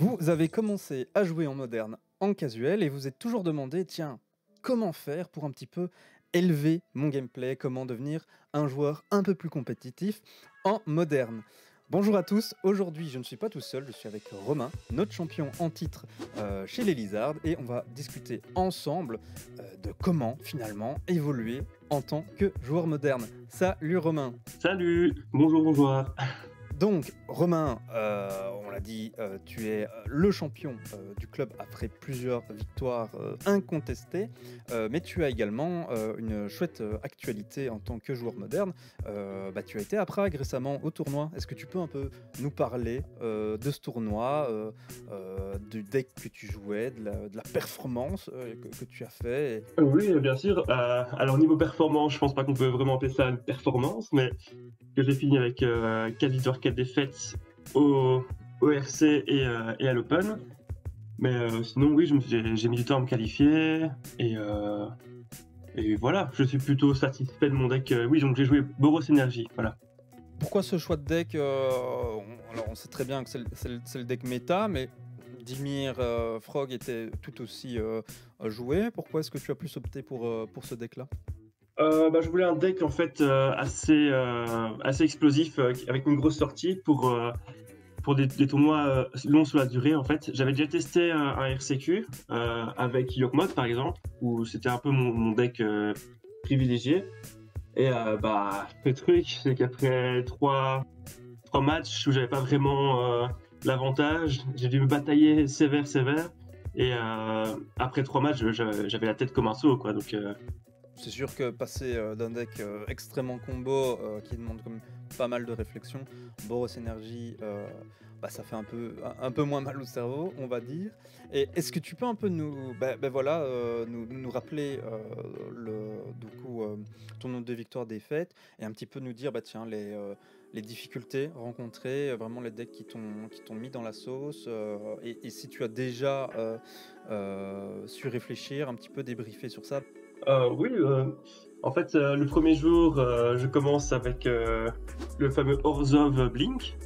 Vous avez commencé à jouer en moderne, en casual, et vous êtes toujours demandé, tiens, comment faire pour un petit peu élever mon gameplay, comment devenir un joueur un peu plus compétitif en moderne. Bonjour à tous, aujourd'hui je ne suis pas tout seul, je suis avec Romain, notre champion en titre chez les Lizards, et on va discuter ensemble de comment finalement évoluer en tant que joueur moderne. Salut Romain. Salut, bonjour, bonjour. Donc, Romain, on l'a dit, tu es le champion du club après plusieurs victoires incontestées, mais tu as également une chouette actualité en tant que joueur moderne. Tu as été à Prague récemment au tournoi. Est-ce que tu peux un peu nous parler de ce tournoi, du deck que tu jouais, de la performance que tu as fait Oui, bien sûr. Alors, niveau performance, je pense pas qu'on peut vraiment appeler ça une performance, mais que j'ai fini avec 4 victoires, 4 défaites au RC et à l'Open. Mais sinon, oui, j'ai mis du temps à me qualifier et voilà, je suis plutôt satisfait de mon deck. Oui, donc j'ai joué Boros Energy, voilà. Pourquoi ce choix de deck Alors on sait très bien que c'est le deck méta, mais Dimir Frog était tout aussi joué. Pourquoi est-ce que tu as plus opté pour ce deck-là? Je voulais un deck en fait assez explosif avec une grosse sortie pour des tournois longs sur la durée. En fait, j'avais déjà testé un RCQ avec Yorkmod par exemple, où c'était un peu mon deck privilégié. Et le truc, c'est qu'après trois matchs où j'avais pas vraiment l'avantage, j'ai dû me batailler sévère. Et après 3 matchs, j'avais la tête comme un seau, quoi. Donc c'est sûr que passer d'un deck extrêmement combo qui demande comme pas mal de réflexion, Boros Energy, ça fait un peu moins mal au cerveau, on va dire. Et est-ce que tu peux un peu nous rappeler ton nombre de victoires défaites et un petit peu nous dire les difficultés rencontrées, vraiment les decks qui t'ont mis dans la sauce, et si tu as déjà su réfléchir, un petit peu débriefer sur ça. oui, en fait, le premier jour, je commence avec le fameux Orzhov Blink.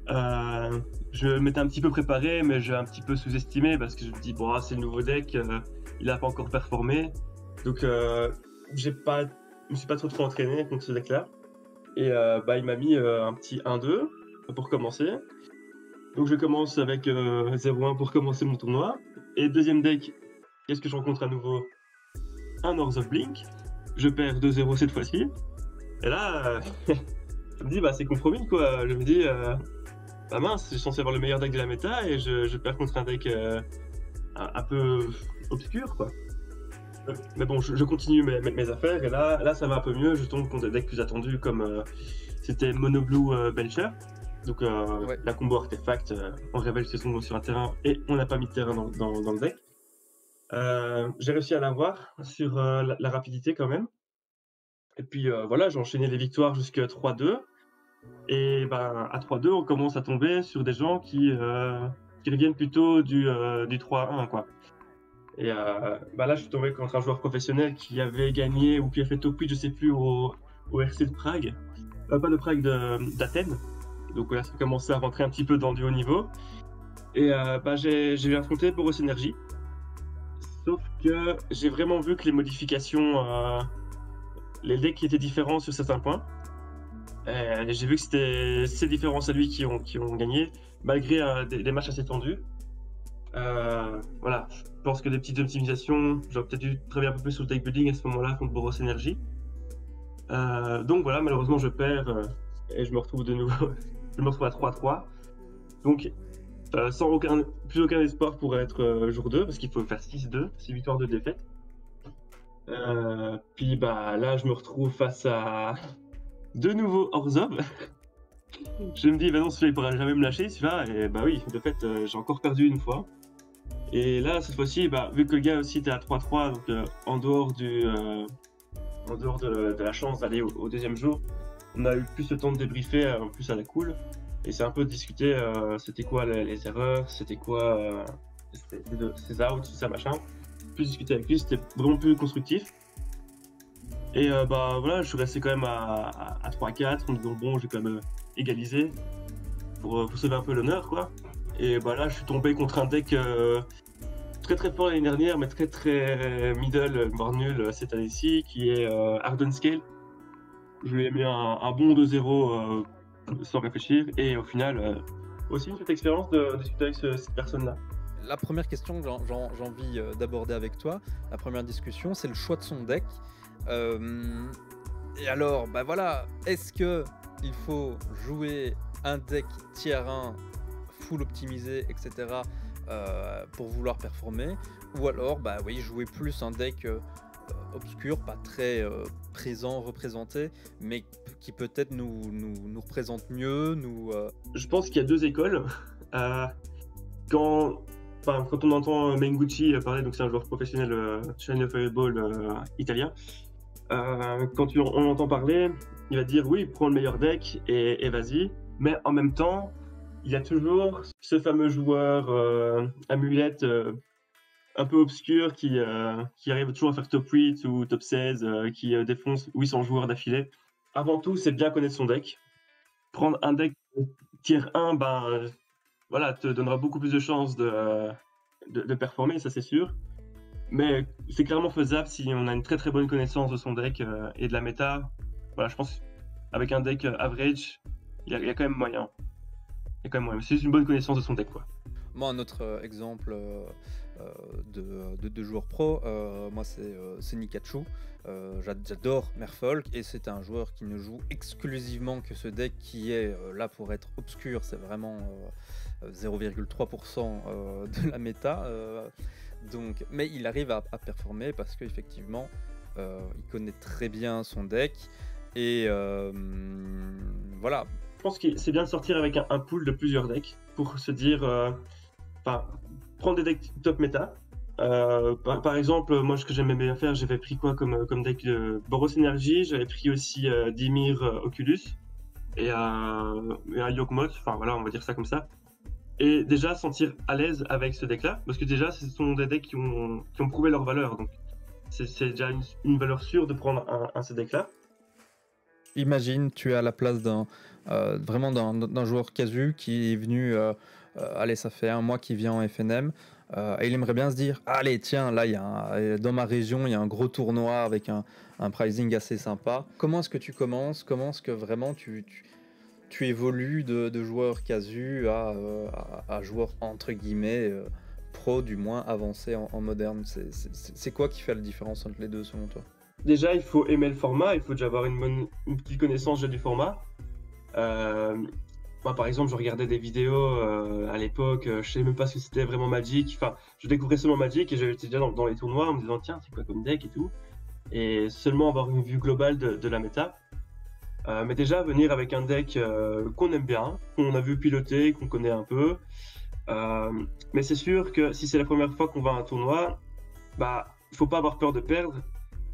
Je m'étais un petit peu préparé, mais j'ai un petit peu sous-estimé parce que je me dis, bon, c'est le nouveau deck, il n'a pas encore performé. Donc, je me suis pas trop entraîné contre ce deck-là. Et il m'a mis un petit 1-2 pour commencer. Donc, je commence avec 0-1 pour commencer mon tournoi. Et deuxième deck, qu'est-ce que je rencontre à nouveau? Un Orzhov Blink. Je perds 2-0 cette fois-ci. Et là, je me dis, c'est compromis, quoi. Je me dis, mince, je suis censé avoir le meilleur deck de la méta et je perds contre un deck un peu obscur, quoi. Mais bon, je continue mes affaires et là, ça va un peu mieux. Je tombe contre des decks plus attendus comme c'était Mono Blue Belcher. Donc, Ouais. la combo artefact, on révèle ses sombres sur un terrain et on n'a pas mis de terrain dans le deck. J'ai réussi à l'avoir sur la rapidité quand même. Et puis voilà, j'ai enchaîné les victoires jusqu'à 3-2. Et à 3-2, on commence à tomber sur des gens qui reviennent plutôt du 3-1, quoi. Et là, je suis tombé contre un joueur professionnel qui avait gagné ou qui a fait top 8, je sais plus, au RC de Prague. Pas de Prague, d'Athènes. Donc là, ça commençait à rentrer un petit peu dans du haut niveau. Et j'ai affronté Boros Energy. Sauf que j'ai vraiment vu que les modifications, les decks étaient différents sur certains points. J'ai vu que c'était ces différences à lui qui ont gagné, malgré des matchs assez tendus. Voilà, je pense que des petites optimisations, j'aurais peut-être dû travailler un peu plus sur le deck building à ce moment-là contre Boros Energy. Donc voilà, malheureusement je perds et je me retrouve de nouveau, je me retrouve à 3-3. Donc sans plus aucun espoir pour être jour 2, parce qu'il faut faire 6-2, 6 victoires de défaite. Puis là je me retrouve face à de nouveau Orzhov. Je me dis, non, celui-là il pourra jamais me lâcher, celui-là. Et oui, de fait, j'ai encore perdu une fois. Et là, cette fois-ci, vu que le gars aussi était à 3-3, donc en dehors de la chance d'aller au deuxième jour, on a eu plus le temps de débriefer, en plus à la cool. Et c'est un peu de discuter, c'était quoi les erreurs, c'était quoi ses outs, tout ça, machin. Plus discuter avec lui, c'était vraiment plus constructif. Et voilà, je suis resté quand même à 3-4 en me disant bon, j'ai quand même égalisé pour sauver un peu l'honneur, quoi. Et bah là, je suis tombé contre un deck très très fort l'année dernière, mais très très middle, voire nul cette année-ci, qui est Harden Scale. Je lui ai mis un bon 2-0 sans réfléchir, et au final, aussi une petite expérience de discuter avec cette personne-là. La première question que j'ai envie d'aborder avec toi, la première discussion, c'est le choix de son deck. Et alors, bah voilà, est-ce que il faut jouer un deck tier 1 full optimisé, etc. Pour vouloir performer, ou alors, bah oui, jouer plus un deck obscur, pas très présent, représenté, mais qui peut-être nous représente mieux, Je pense qu'il y a deux écoles. Quand, quand on entend Mengucci parler, donc c'est un joueur professionnel China Fireball italien, quand on entend parler, il va dire oui, prends le meilleur deck et vas-y. Mais en même temps, il y a toujours ce fameux joueur amulette un peu obscur qui arrive toujours à faire top 8 ou top 16, qui défonce 800 joueurs d'affilée. Avant tout, c'est bien connaître son deck. Prendre un deck tier 1, voilà, te donnera beaucoup plus de chances de performer, ça c'est sûr. Mais c'est clairement faisable si on a une très très bonne connaissance de son deck et de la méta. Voilà, je pense avec un deck average, il y a quand même moyen. Il y a quand même moyen. C'est juste une bonne connaissance de son deck, quoi. Moi, un autre exemple de joueur pro, moi c'est Nikachu. J'adore Merfolk et c'est un joueur qui ne joue exclusivement que ce deck qui est là pour être obscur. C'est vraiment 0,3% de la méta. Donc, mais il arrive à performer parce qu'effectivement, il connaît très bien son deck. Et voilà. Je pense que c'est bien de sortir avec un pool de plusieurs decks pour se dire, prendre des decks top méta. Par exemple, moi ce que j'aimais bien faire, j'avais pris quoi comme deck de Boros Energy, j'avais pris aussi Dimir Oculus et un Yawgmoth, enfin voilà, on va dire ça comme ça. Et déjà sentir à l'aise avec ce deck-là, parce que déjà ce sont des decks qui ont prouvé leur valeur, donc c'est déjà une valeur sûre de prendre ce deck-là. Imagine, tu es à la place vraiment d'un joueur casu qui est venu, allez, ça fait un mois qu'il vient en FNM, et il aimerait bien se dire, allez, tiens, là, dans ma région, il y a un gros tournoi avec un pricing assez sympa. Comment est-ce que tu commences? Comment est-ce que vraiment tu évolues de joueur casu à joueur, entre guillemets, pro, du moins avancé en moderne? C'est quoi qui fait la différence entre les deux, selon toi? Déjà, il faut aimer le format, il faut déjà avoir une petite connaissance du format. Moi, par exemple, je regardais des vidéos à l'époque, je savais même pas ce que c'était vraiment Magic. Enfin, je découvrais seulement Magic et j'étais déjà dans les tournois en me disant tiens, c'est quoi comme deck et tout. Et seulement avoir une vue globale de la méta. Mais déjà, venir avec un deck qu'on aime bien, qu'on a vu piloter, qu'on connaît un peu. Mais c'est sûr que si c'est la première fois qu'on va à un tournoi, il faut pas avoir peur de perdre.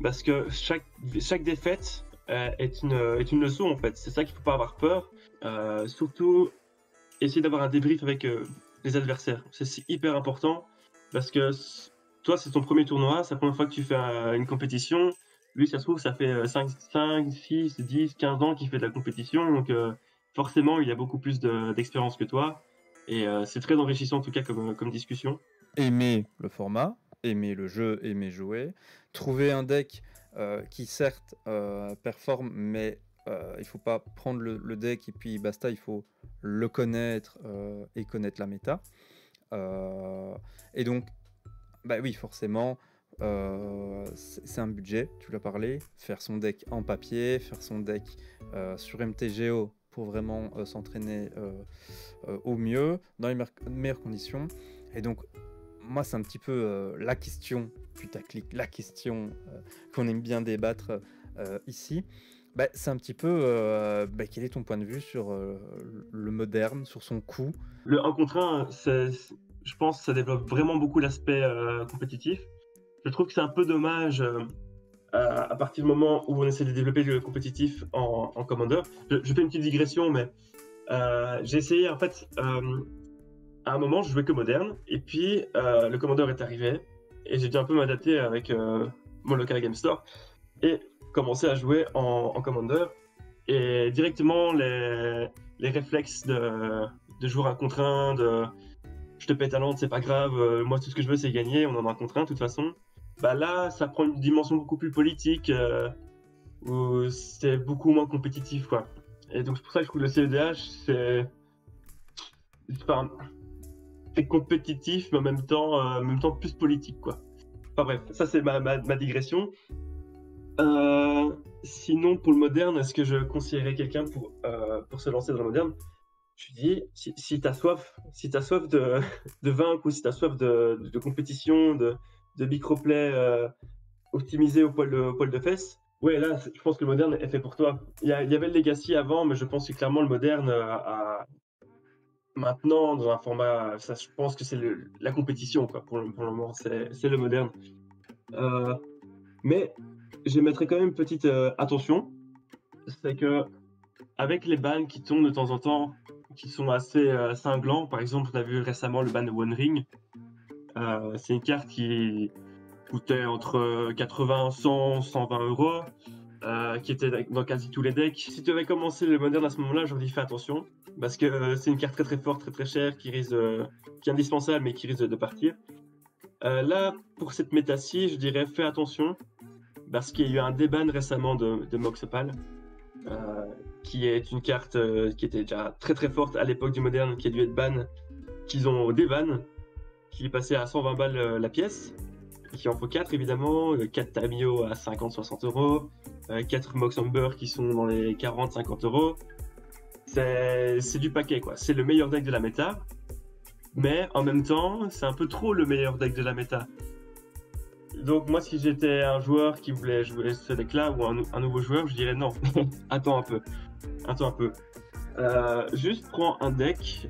Parce que chaque défaite est une leçon en fait. C'est ça qu'il ne faut pas avoir peur. Surtout, essayer d'avoir un débrief avec les adversaires. C'est hyper important parce que toi, c'est ton premier tournoi, c'est la première fois que tu fais une compétition. Lui, ça se trouve, ça fait 5, 6, 10, 15 ans qu'il fait de la compétition. Donc forcément, il a beaucoup plus d'expérience que toi. Et c'est très enrichissant en tout cas comme discussion. Aimer le format, aimer le jeu, aimer jouer, trouver un deck qui certes performe, mais il faut pas prendre le deck et puis basta, il faut le connaître et connaître la méta. Et donc, oui, forcément, c'est un budget, tu l'as parlé, faire son deck en papier, faire son deck sur MTGO pour vraiment s'entraîner au mieux, dans les meilleures conditions. Et donc, moi, c'est un petit peu la question putaclic, la question qu'on aime bien débattre ici. C'est un petit peu quel est ton point de vue sur le moderne, sur son coût? Le 1 contre 1, je pense que ça développe vraiment beaucoup l'aspect compétitif. Je trouve que c'est un peu dommage à partir du moment où on essaie de développer le compétitif en Commander. Je fais une petite digression, mais j'ai essayé en fait. À un moment, je jouais que moderne, et puis le Commander est arrivé, et j'ai dû un peu m'adapter avec mon local game store, et commencer à jouer en Commander, et directement les réflexes de jouer un contre un, je te pète à Lente, c'est pas grave, moi tout ce que je veux c'est gagner, on en a un contre un de toute façon. Bah là, ça prend une dimension beaucoup plus politique, où c'est beaucoup moins compétitif, quoi. Et donc c'est pour ça que je trouve le CEDH, enfin, c'est compétitif, mais en même temps plus politique, quoi. Enfin bref, ça c'est ma digression. Sinon, pour le moderne, est-ce que je conseillerais quelqu'un pour se lancer dans le moderne? Je dis, si t'as soif, si t'as soif de vaincre ou si t'as soif de compétition, de microplay optimisé au poil de fesses, ouais, là, je pense que le moderne est fait pour toi. Il y avait le Legacy avant, mais je pense que clairement le moderne maintenant, dans un format, ça, je pense que c'est la compétition, quoi, pour le moment, c'est le moderne. Euh, mais j'émettrais quand même une petite attention, c'est que avec les bans qui tombent de temps en temps, qui sont assez cinglants, par exemple, on a vu récemment le ban de One Ring. C'est une carte qui coûtait entre 80, 100, 120 euros, qui était dans quasi tous les decks. Si tu avais commencé le moderne à ce moment-là, j'aurais dit fais attention, parce que c'est une carte très très forte, très très chère, qui est indispensable, mais qui risque de partir. Là, pour cette méta-ci, je dirais fais attention, parce qu'il y a eu un déban récemment de Mox Opal, euh, qui est une carte qui était déjà très très forte à l'époque du moderne, qui a dû être ban, qu'ils ont déban, qui est passé à 120 balles la pièce, qui en faut 4 évidemment, 4 Tamio à 50-60 euros, 4 Mox Amber qui sont dans les 40-50 euros. C'est du paquet, quoi. C'est le meilleur deck de la méta, mais en même temps, c'est un peu trop le meilleur deck de la méta. Donc moi, si j'étais un joueur qui voulait jouer ce deck-là, ou un nouveau joueur, je dirais non, attends un peu. Attends un peu. Juste prends un deck.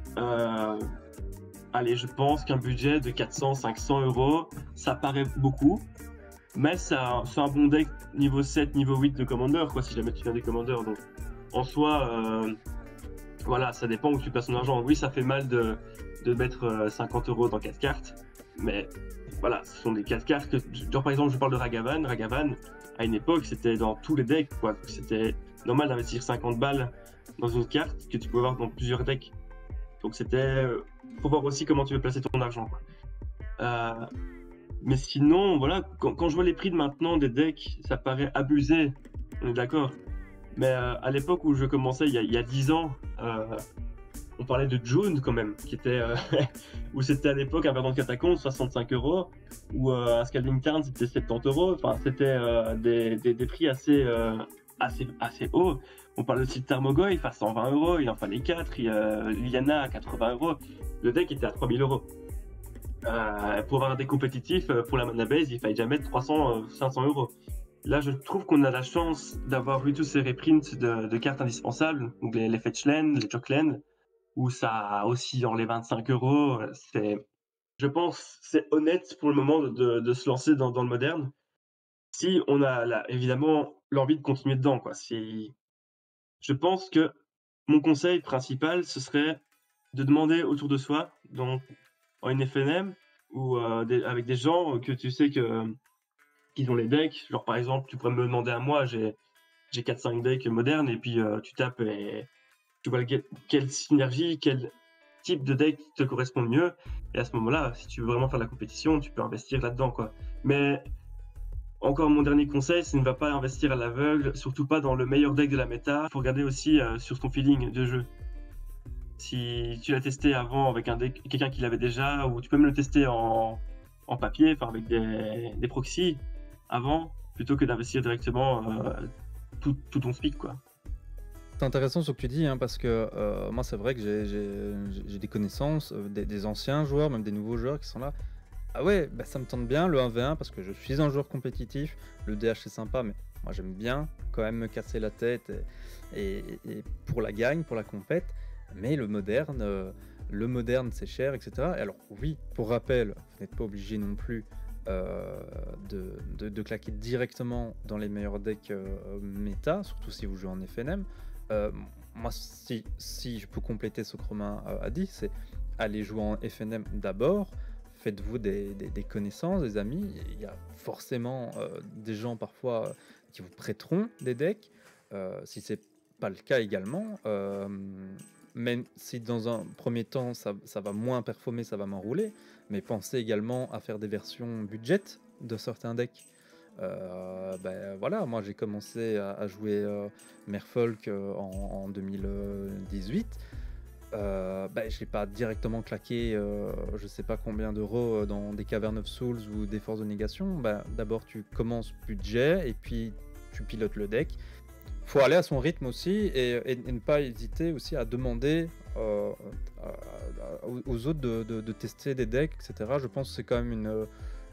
Allez, je pense qu'un budget de 400-500 euros, ça paraît beaucoup. Mais c'est un bon deck niveau 7, niveau 8 de Commander, quoi, si jamais tu viens des Commander. Donc, en soi, voilà, ça dépend où tu passes ton argent. Oui, ça fait mal de mettre 50 euros dans 4 cartes. Mais voilà, ce sont des 4 cartes que. Genre, par exemple, je parle de Ragavan. Ragavan, à une époque, c'était dans tous les decks, quoi. C'était normal d'investir 50 balles dans une carte que tu peux avoir dans plusieurs decks. Donc c'était. Faut voir aussi comment tu veux placer ton argent, quoi. Mais sinon, voilà, quand je vois les prix de maintenant des decks, ça paraît abusé, on est d'accord. Mais à l'époque où je commençais, il y a 10 ans, on parlait de June quand même, qui était où c'était à l'époque un Verdant de Catacombe 65 euros, ou un Scalding Tarn c'était 70 euros. Enfin, c'était des prix assez hauts. On parle aussi de Tarmogoyf à 120 euros, il en fallait 4, Liliana à 80 euros. Le deck était à 3000 euros. Pour avoir des compétitifs, pour la mana base, il fallait déjà mettre 300, 500 euros. Là, je trouve qu'on a la chance d'avoir eu tous ces reprints de cartes indispensables, donc les Fetchland, les Jockland, où ça aussi dans les 25 euros. Je pense, c'est honnête pour le moment de se lancer dans le moderne. Si on a évidemment l'envie de continuer dedans, quoi. Je pense que mon conseil principal, ce serait de demander autour de soi, donc en une FNM, ou avec des gens que tu sais qu'ils ont les decks. Genre par exemple, tu pourrais me demander à moi, j'ai 4-5 decks modernes, et puis tu tapes et tu vois quelle synergie, quel type de deck te correspond le mieux. Et à ce moment-là, si tu veux vraiment faire de la compétition, tu peux investir là-dedans, quoi. Mais encore mon dernier conseil, c'est ne va pas investir à l'aveugle, surtout pas dans le meilleur deck de la méta. Il faut regarder aussi sur ton feeling de jeu. Si tu l'as testé avant avec un deck, quelqu'un qui l'avait déjà, ou tu peux me le tester en papier, enfin avec des proxys avant, plutôt que d'investir directement tout ton speak, quoi. C'est intéressant ce que tu dis, hein, parce que moi c'est vrai que j'ai des connaissances, des anciens joueurs, même des nouveaux joueurs qui sont là. Ah ouais, bah ça me tente bien le 1v1 parce que je suis un joueur compétitif, le DH c'est sympa, mais moi j'aime bien quand même me casser la tête et pour la gagne, pour la compète, mais le moderne c'est cher, etc. Et alors oui, pour rappel, vous n'êtes pas obligé non plus de claquer directement dans les meilleurs decks méta, surtout si vous jouez en FNM. Moi, si je peux compléter ce que Romain a dit, c'est aller jouer en FNM d'abord. Faites-vous des connaissances, des amis. Il y a forcément des gens parfois qui vous prêteront des decks. Si c'est pas le cas également, même si dans un premier temps ça va moins performer, ça va m'enrouler, mais pensez également à faire des versions budget de certains decks. Ben voilà, moi j'ai commencé à jouer Merfolk en 2018. Ben, j'ai pas directement claqué je sais pas combien d'euros dans des Cavern of Souls ou des Forces de Négation. Ben, d'abord tu commences budget et puis tu pilotes le deck. Faut aller à son rythme aussi et ne pas hésiter aussi à demander aux autres de tester des decks, etc. Je pense que c'est quand même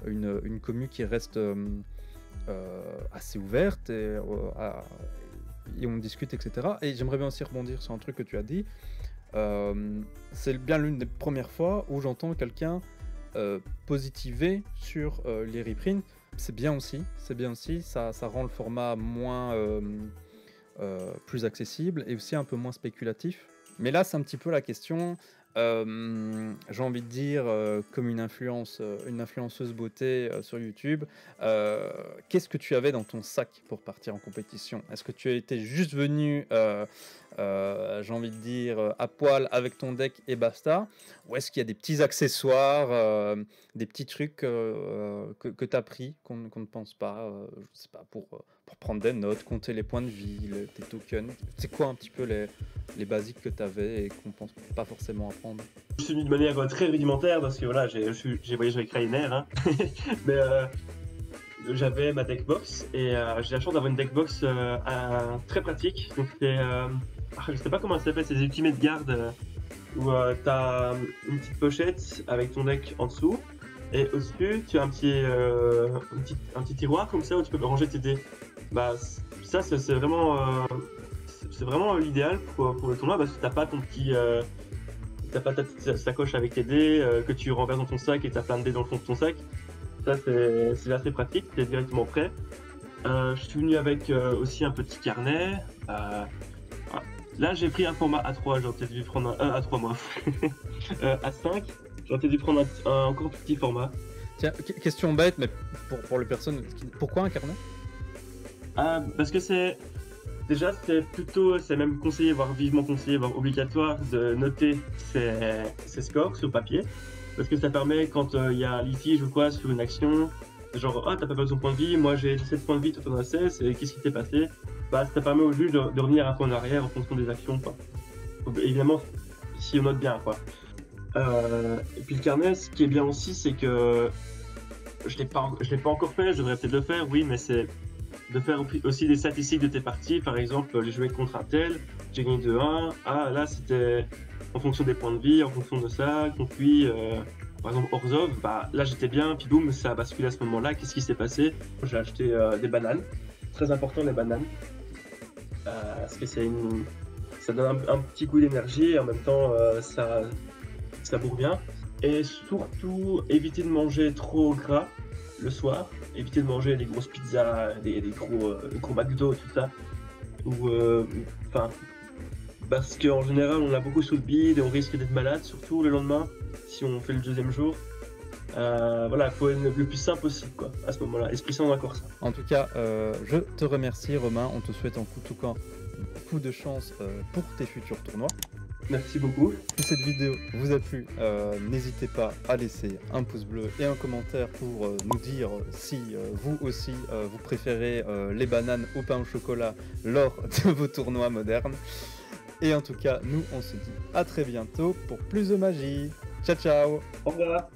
une commu qui reste assez ouverte et on discute, etc. Et j'aimerais bien aussi rebondir sur un truc que tu as dit. C'est bien l'une des premières fois où j'entends quelqu'un positiver sur les reprints. C'est bien aussi, ça rend le format moins plus accessible et aussi un peu moins spéculatif. Mais là, c'est un petit peu la question. J'ai envie de dire, comme une influenceuse beauté sur YouTube, qu'est-ce que tu avais dans ton sac pour partir en compétition? Est-ce que tu étais juste venu, j'ai envie de dire, à poil avec ton deck et basta? Ou est-ce qu'il y a des petits accessoires, des petits trucs que tu as pris, qu'on ne pense pas, je sais pas, pour prendre des notes, compter les points de vie, tes tokens? C'est quoi un petit peu les basiques que tu avais et qu'on pense pas forcément apprendre? Je suis venu de manière très rudimentaire parce que voilà, j'ai voyagé avec Ryanair, hein. Mais j'avais ma deckbox et j'ai la chance d'avoir une deckbox très pratique. Donc je sais pas comment elle s'appelle, c'est des Ultimate Guard où t'as une petite pochette avec ton deck en dessous et au-dessus tu as un petit tiroir comme ça où tu peux ranger tes dés. Bah ça c'est vraiment l'idéal pour le tournoi parce que t'as pas ton petit t'as pas ta petite sacoche avec tes dés que tu renverses dans ton sac et t'as plein de dés dans le fond de ton sac. Ça c'est assez pratique, t'es directement prêt. Je suis venu avec aussi un petit carnet. Là j'ai pris un format A3, j'aurais peut-être dû prendre un A3 moi. A5, j'aurais peut-être dû prendre un encore plus petit format. Tiens, question bête, mais pour les personnes, pourquoi un carnet? Parce que c'est même conseillé, voire vivement conseillé, voire obligatoire de noter ses scores sur papier. Parce que ça permet quand il y a un litige ou quoi sur une action, genre t'as pas besoin de points de vie, moi j'ai 17 points de vie, toi t'en as 16, et qu'est-ce qui t'est passé? Bah ça permet au juge de revenir un peu en arrière en fonction des actions quoi. Donc, évidemment si on note bien quoi. Et puis le carnet, ce qui est bien aussi, c'est que je l'ai pas encore fait, je devrais peut-être le faire, oui, mais c'est de faire aussi des statistiques de tes parties. Par exemple, j'ai joué contre un tel, j'ai gagné 2-1. Ah, là, c'était en fonction des points de vie, en fonction de ça. Contre lui, par exemple, Orzhov, bah, là, j'étais bien, puis boum, ça a basculé à ce moment-là. Qu'est-ce qui s'est passé? J'ai acheté des bananes. Très important, les bananes. Parce que ça donne un petit coup d'énergie et en même temps, ça bourre bien. Et surtout, éviter de manger trop gras le soir. Éviter de manger des grosses pizzas, des gros McDo, tout ça. Parce qu'en général, on a beaucoup sous le bide et on risque d'être malade, surtout le lendemain, si on fait le deuxième jour. Voilà, il faut être le plus simple possible, quoi, à ce moment-là. Esprit sain, d'accord ça. En tout cas, je te remercie, Romain. On te souhaite en tout cas beaucoup de chance pour tes futurs tournois. Merci beaucoup. Si cette vidéo vous a plu, n'hésitez pas à laisser un pouce bleu et un commentaire pour nous dire si vous aussi vous préférez les bananes au pain au chocolat lors de vos tournois modernes. Et en tout cas, nous on se dit à très bientôt pour plus de magie. Ciao ciao. Au revoir.